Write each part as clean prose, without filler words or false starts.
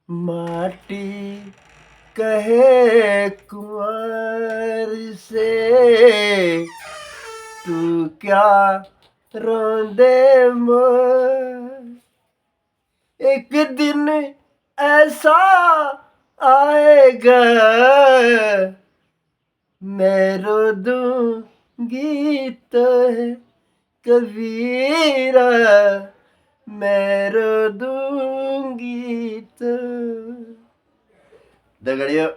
माटी कहे कुंवर से तू क्या रोंदे मोर। एक दिन ऐसा आएगा मैं रो दूंगी तो है कबीरा, मैं रो दूंगी तो। दगड़ियों,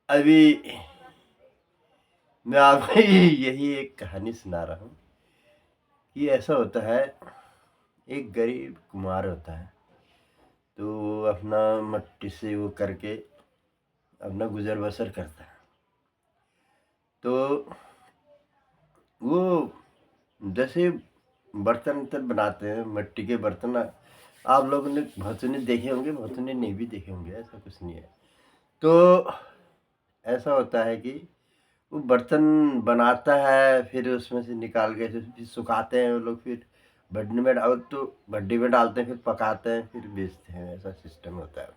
अभी मैं आपको यही एक कहानी सुना रहा हूँ कि ऐसा होता है, एक गरीब कुम्हार होता है, तो वो अपना मट्टी से वो करके अपना गुजर बसर करता है। तो वो जैसे बर्तन बनाते हैं, मिट्टी के बर्तन आप लोगों ने बहुत ने देखे होंगे, बहुत ने नहीं भी देखे होंगे, ऐसा कुछ नहीं है। तो ऐसा होता है कि वो बर्तन बनाता है, फिर उसमें से निकाल के फिर सुखाते हैं वो लोग, फिर भट्टी में डाल तो भट्टी में डालते हैं, फिर पकाते हैं, फिर बेचते हैं, ऐसा सिस्टम होता है।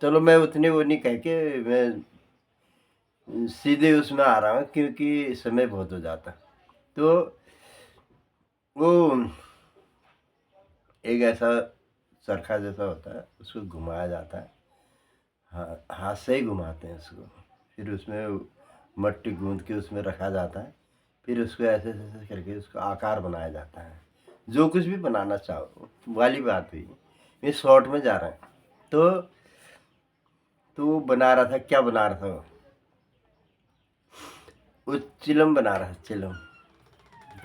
चलो मैं उतनी वो नहीं कह के मैं सीधे उसमें आ रहा हूँ, क्योंकि समय बहुत हो जाता। तो वो एक ऐसा चरखा जैसा होता है, उसको घुमाया जाता है, हाँ हाथ से ही घुमाते हैं उसको, फिर उसमें मट्टी गूंद के उसमें रखा जाता है, फिर उसको ऐसे ऐसे करके उसको आकार बनाया जाता है, जो कुछ भी बनाना चाहो वाली बात हुई। ये शॉर्ट में जा रहा है। तो वो बना रहा था, क्या बना रहा था वो चिलम बना रहा था, चिलम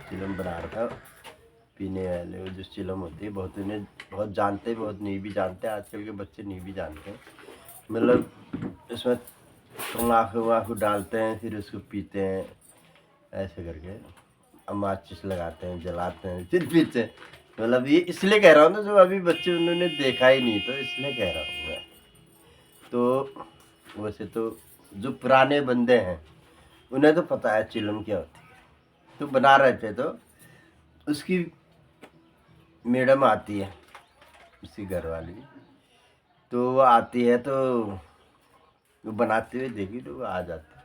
चिलम बना रहा था, पीने वाले वो जो चिलम होती है, बहुत उन्हें बहुत जानते हैं, बहुत नहीं भी जानते, आजकल के बच्चे नहीं भी जानते हैं। मतलब इसमें तम्बाकू वम्बाकू डालते हैं, फिर उसको पीते हैं, ऐसे करके माचिस लगाते हैं, जलाते हैं, फिर पीते हैं। मतलब ये इसलिए कह रहा हूँ ना, जो अभी बच्चे उन्होंने देखा ही नहीं, तो इसलिए कह रहा हूँ मैं। तो वैसे तो जो पुराने बंदे हैं उन्हें तो पता है चिलम क्या होती है। तो बना रहे थे, तो उसकी मैडम आती है, उसकी घरवाली, तो वो आती है, तो वो बनाते हुए देखी, तो वो आ जाती है।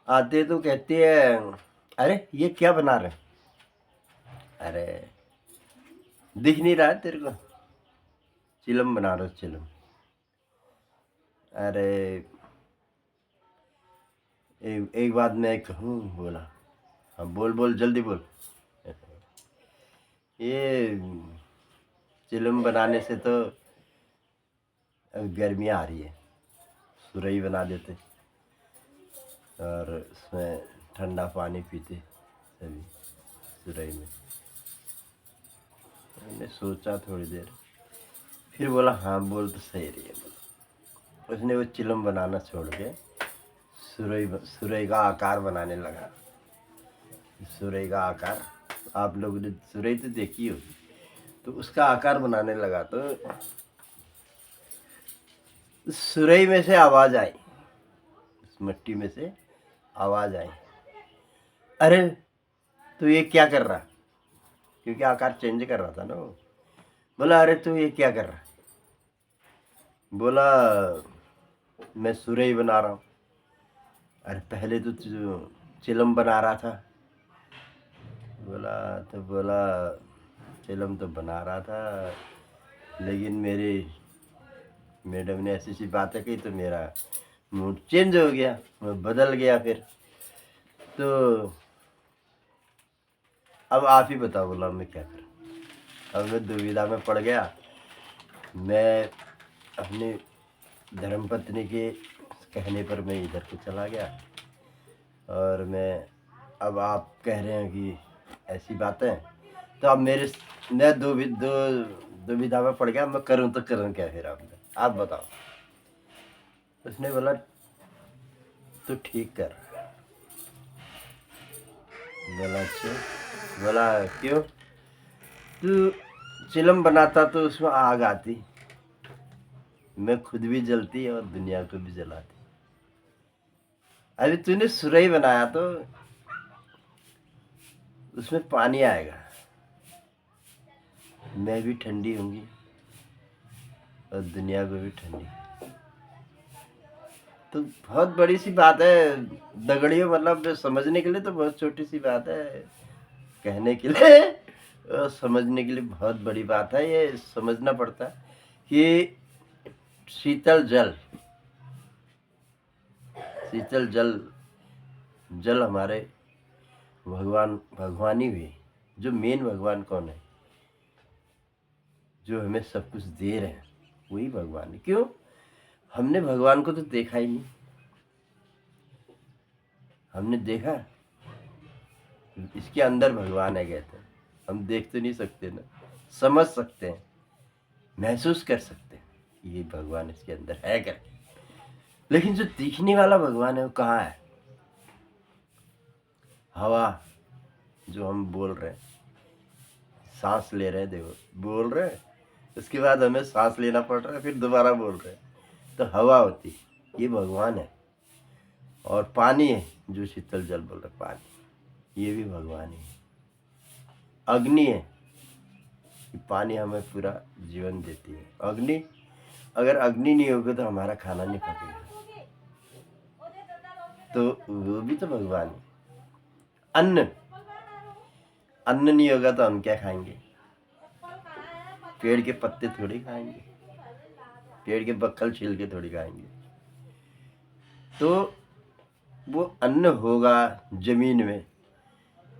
आती है तो कहती है, अरे ये क्या बना रहे? अरे दिख नहीं रहा है तेरे को? चिलम बना रहे हो, चिलम। अरे एक बात मैं कहूँ? बोला, हाँ बोल बोल, जल्दी बोल। ये चिलम बनाने से तो अब गर्मियाँ आ रही है, सुरई बना देते और उसमें ठंडा पानी पीते सभी सुरई में। मैंने सोचा थोड़ी देर, फिर बोला हाँ बोल तो सही रही है। बोला, उसने वो चिलम बनाना छोड़ के सुरई का आकार बनाने लगा। सुरई का आकार, आप लोगों ने सुरई तो देखी होगी, तो उसका आकार बनाने लगा। तो सुरई में से आवाज आई, उस मिट्टी में से आवाज आई, अरे तू ये क्या कर रहा? क्योंकि आकार चेंज कर रहा था ना वो। बोला अरे तू ये क्या कर रहा? बोला मैं सुरई बना रहा हूँ। अरे पहले तो तू चिलम बना रहा था। बोला चिलम तो बना रहा था, लेकिन मेरी मैडम ने ऐसी सी बातें कही, तो मेरा मूड चेंज हो गया, मैं बदल गया फिर। तो अब आप ही बताओ। बोला मैं क्या करूं? अब मैं दुविधा में पड़ गया। मैं अपनी धर्मपत्नी के कहने पर मैं इधर को चला गया, और अब आप कह रहे हैं कि ऐसी बातें, तो अब मैं दुविधा में पड़ गया, मैं करूं तो करूं क्या फिर? आप बताओ। उसने बोला तू ठीक कर। बोला अच्छा। बोला क्यों? तू चिलम बनाता तो उसमें आग आती, मैं खुद भी जलती और दुनिया को भी जलाती। अभी तूने सुरई बनाया तो उसमें पानी आएगा, मैं भी ठंडी होंगी, और दुनिया को भी ठंडी। तो बहुत बड़ी सी बात है दगड़ियों, मतलब समझने के लिए तो बहुत छोटी सी बात है, कहने के लिए और समझने के लिए बहुत बड़ी बात है। ये समझना पड़ता है कि शीतल जल, शीतल जल, जल हमारे भगवान ही हुए। जो मेन भगवान कौन है, जो हमें सब कुछ दे रहे हैं, वही भगवान है। क्यों? हमने भगवान को तो देखा ही नहीं। हमने देखा इसके अंदर भगवान है कहते हैं, हम देख तो नहीं सकते ना, समझ सकते हैं, महसूस कर सकते हैं ये भगवान इसके अंदर है करके। लेकिन जो दिखने वाला भगवान है वो कहाँ है? हवा जो हम बोल रहे हैं, सांस ले रहे हैं, देखो बोल रहे हैं, उसके बाद हमें सांस लेना पड़ रहा है, फिर दोबारा बोल रहे हैं, तो हवा होती, ये भगवान है। और पानी है, जो शीतल जल बोल रहे पानी, ये भी भगवान ही है। अग्नि है, कि पानी हमें पूरा जीवन देती है। अग्नि, अगर अग्नि नहीं होगी तो हमारा खाना नहीं पकेगा, तो वो भी तो भगवान है। अन्न, अन्न नहीं होगा तो हम क्या खाएंगे? पेड़ के पत्ते थोड़ी खाएंगे, पेड़ के बक्कल छील के थोड़ी खाएंगे। तो वो अन्न होगा जमीन में,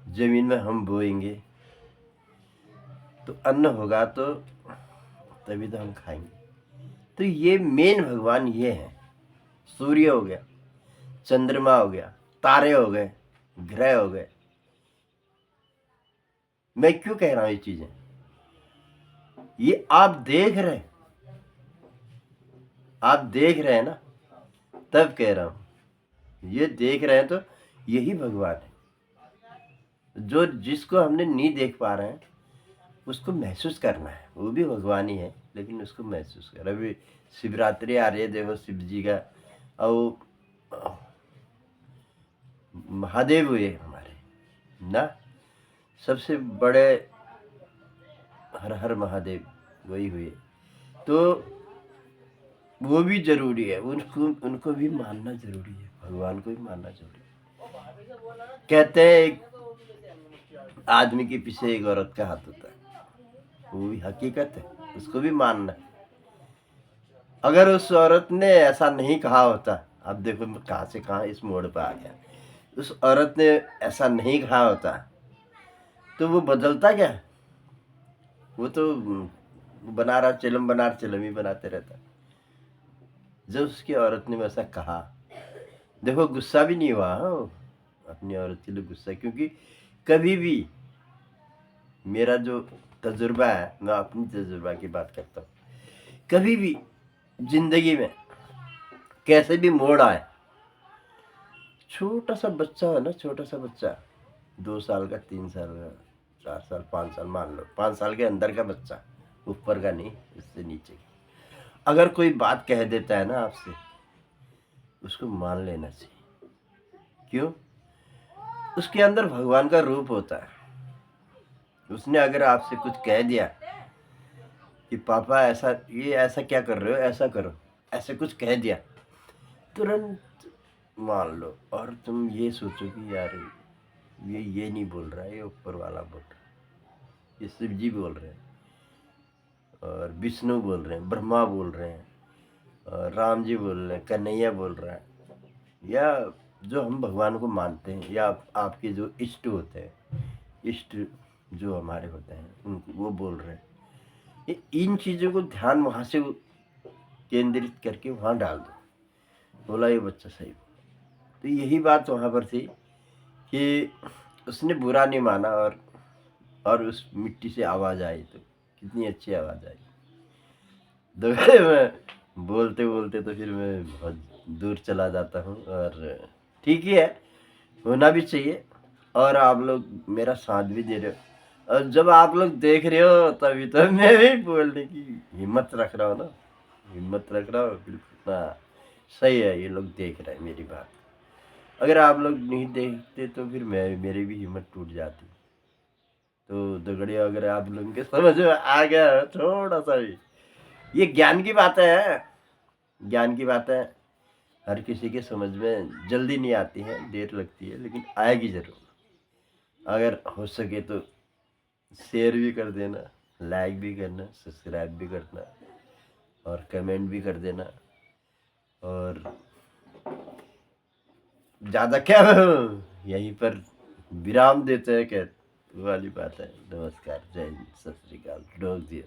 जमीन में हम बोएंगे तो अन्न होगा, तो तभी तो हम खाएंगे। तो ये मेन भगवान ये है। सूर्य हो गया, चंद्रमा हो गया, तारे हो गए, ग्रह हो गए। मैं क्यों कह रहा हूं ये चीजें? ये आप देख रहे हैं, आप देख रहे हैं ना, तब कह रहा हूं। ये देख रहे हैं तो यही भगवान है। जो जिसको हमने नहीं देख पा रहे हैं उसको महसूस करना है, वो भी भगवान ही है, लेकिन उसको महसूस कर। अभी शिवरात्रि आ रही है, देखो शिव जी का, और महादेव हुए हमारे ना, सबसे बड़े हर हर महादेव वही हुए। तो वो भी जरूरी है, उनको भी मानना जरूरी है, भगवान को भी मानना जरूरी है। कहते हैं एक आदमी के पीछे एक औरत का हाथ होता है, वो भी हकीकत है, उसको भी मानना है। अगर उस औरत ने ऐसा नहीं कहा होता, अब देखो मैं कहाँ से कहाँ इस मोड़ पर आ गया, उस औरत ने ऐसा नहीं कहा होता तो वो बदलता क्या? वो तो बनारस चिलम ही बनाते रहता। जब उसकी औरत ने वैसा कहा, देखो गुस्सा भी नहीं हुआ, हाँ, अपनी औरत के लिए गुस्सा, क्योंकि कभी भी मेरा जो तजुर्बा है, मैं अपनी तजुर्बा की बात करता हूँ, कभी भी जिंदगी में कैसे भी मोड़ आए, छोटा सा बच्चा है ना, छोटा सा बच्चा, 2 साल का, 3 साल का, 4 साल, 5 साल, मान लो 5 साल के अंदर का बच्चा, ऊपर का नहीं, इससे नीचे का, अगर कोई बात कह देता है ना आपसे, उसको मान लेना चाहिए। क्यों? उसके अंदर भगवान का रूप होता है। उसने अगर आपसे कुछ कह दिया कि पापा ऐसा, ये ऐसा क्या कर रहे हो, ऐसा करो, ऐसे कुछ कह दिया, तुरंत मान लो, और तुम ये सोचो कि यार ये नहीं बोल रहा है, ये ऊपर वाला बोल रहा है, ये शिव जी बोल रहे हैं, और विष्णु बोल रहे हैं, ब्रह्मा बोल रहे हैं, और राम जी बोल रहे हैं, कन्हैया बोल रहा है, या जो हम भगवान को मानते हैं, या आपके जो इष्ट होते हैं, इष्ट जो हमारे होते हैं, उनको वो बोल रहे हैं, इन चीज़ों को ध्यान वहाँ से केंद्रित करके वहाँ डाल दो। बोला ये बच्चा सही बोला। तो यही बात वहाँ पर थी कि उसने बुरा नहीं माना, और उस मिट्टी से आवाज़ आई, तो कितनी अच्छी आवाज़ आई। दोबारा मैं बोलते बोलते तो फिर मैं बहुत दूर चला जाता हूँ, और ठीक ही है, होना भी चाहिए। और आप लोग मेरा साथ भी दे रहे हो, और जब आप लोग देख रहे हो तभी तो मैं भी बोलने की हिम्मत रख रहा हूँ ना, हिम्मत रख रहा हूँ बिल्कुल। हाँ सही है, ये लोग देख रहे हैं मेरी बात। अगर आप लोग नहीं देखते तो फिर मेरी भी हिम्मत टूट जाती। तो दगड़िया, अगर आप लोगों के समझ में आ गया थोड़ा सा भी, ये ज्ञान की बातें हैं, ज्ञान की बातें हर किसी के समझ में जल्दी नहीं आती हैं, देर लगती है, लेकिन आएगी ज़रूर। अगर हो सके तो शेयर भी कर देना, लाइक भी करना, सब्सक्राइब भी करना और कमेंट भी कर देना। और ज़्यादा क्या यहीं पर विराम देते हैं, क्या वो वाली बात है। नमस्कार, जय हिंद, सत श्री अकाल, डोग दिया।